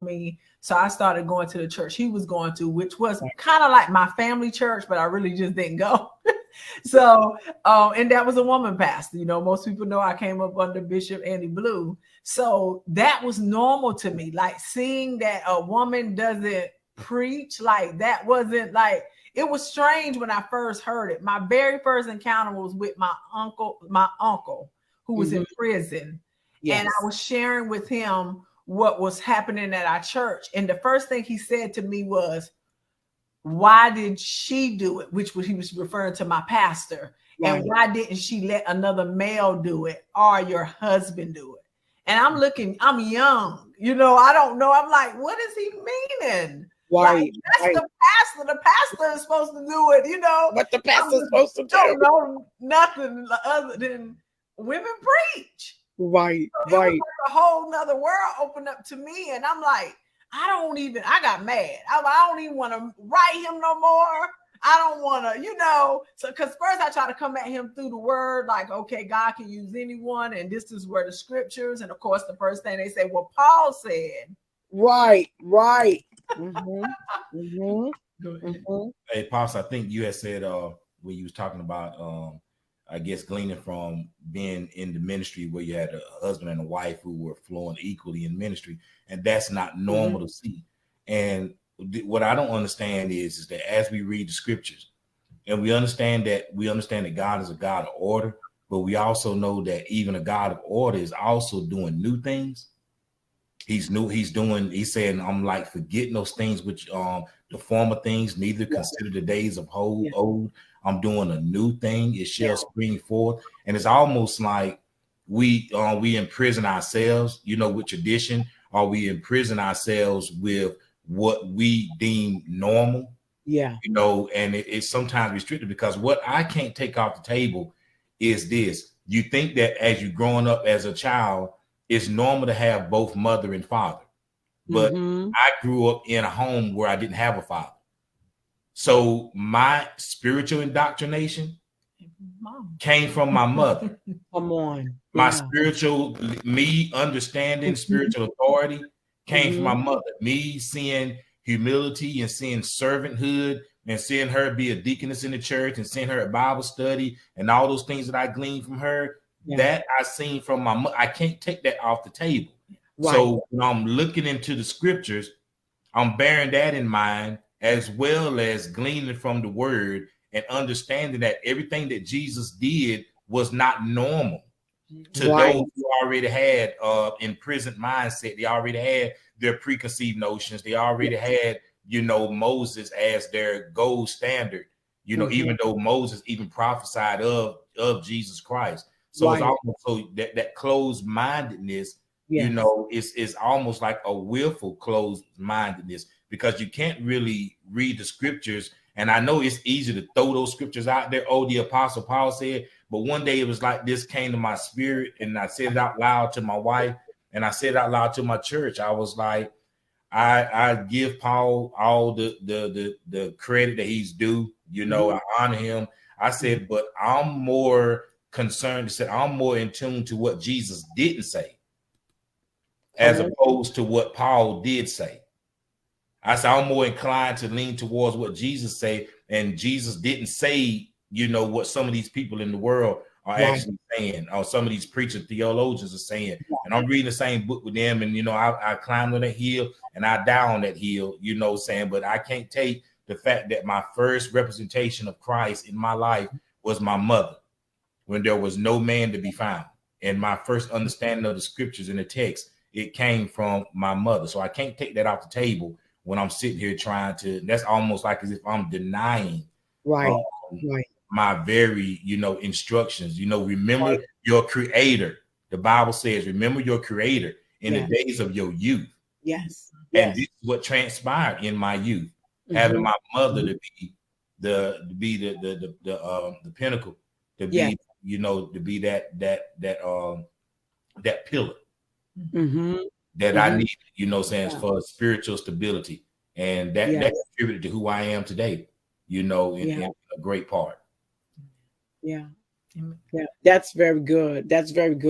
me. So I started going to the church he was going to, which was kind of like my family church, but I really just didn't go. So, and that was a woman pastor. You know, most people know I came up under Bishop Annie Blue. So that was normal to me. Like seeing that a woman doesn't preach, like that wasn't like, it was strange when I first heard it. My very first encounter was with my uncle, who was in prison. Yes. And I was sharing with him what was happening at our church. And the first thing he said to me was, why did she do it? Which was, he was referring to my pastor. Right. And why didn't she let another male do it or your husband do it? And I'm looking, I'm young, you know, I don't know. I'm like, what is he meaning? Right. Like, that's the pastor. The pastor is supposed to do it, you know. What the pastor's supposed to do. Don't know nothing other than women preach. Right, so right. It was like a whole nother world opened up to me. And I'm like, I got mad. I don't even want to write him no more. I don't want to, you know, so because first I try to come at him through the word, like, okay, God can use anyone. And this is where the scriptures. And of course, the first thing they say, well, Paul said. Right. Hey, Pops, I think you had said when you was talking about, I guess, gleaning from being in the ministry where you had a husband and a wife who were flowing equally in ministry. And that's not normal to see. And what I don't understand is that as we read the scriptures and we understand that God is a God of order, but we also know that even a God of order is also doing new things. He's saying, I'm like, forgetting those things which the former things, neither consider the days of old. I'm doing a new thing. It shall spring forth. And it's almost like we imprison ourselves, you know, with tradition, or we imprison ourselves with what we deem normal. Yeah. You know, and it's sometimes restricted, because what I can't take off the table is this. You think that as you're growing up as a child, it's normal to have both mother and father. But I grew up in a home where I didn't have a father. So my spiritual indoctrination came from my mother. Come on. My spiritual, me understanding spiritual authority came from my mother. Me seeing humility and seeing servanthood and seeing her be a deaconess in the church and seeing her at Bible study and all those things that I gleaned from her, that I seen from my mother. I can't take that off the table. Right. So when I'm looking into the scriptures, I'm bearing that in mind, as well as gleaning from the word and understanding that everything that Jesus did was not normal to those who already had imprisoned mindset. They already had their preconceived notions. They already had, you know, Moses as their gold standard, you know, even though Moses even prophesied of Jesus Christ. So it's almost so that closed-mindedness, you know, is almost like a willful closed-mindedness, because you can't really read the scriptures. And I know it's easy to throw those scriptures out there. Oh, the Apostle Paul said, but one day it was like this came to my spirit, and I said it out loud to my wife, and I said it out loud to my church. I was like, I give Paul all the credit that he's due. You know, I honor him. I said, but I'm more concerned, I'm more in tune to what Jesus didn't say, as opposed to what Paul did say. I said, I'm more inclined to lean towards what Jesus said, and Jesus didn't say, you know, what some of these people in the world are actually saying, or some of these preachers, theologians are saying. And I'm reading the same book with them, and, you know, I climbed on that hill and I die on that hill, you know, saying, but I can't take the fact that my first representation of Christ in my life was my mother, when there was no man to be found. And my first understanding of the scriptures and the text, it came from my mother. So I can't take that off the table when I'm sitting here trying to, that's almost like as if I'm denying my very, you know, instructions. You know, remember your creator. The Bible says, remember your creator in the days of your youth. Yes. And this is what transpired in my youth, having my mother to be the pinnacle, to be, you know, to be that pillar that I need, you know, saying for spiritual stability. And that contributed to who I am today, you know, in a great part. Yeah. That's very good. That's very good.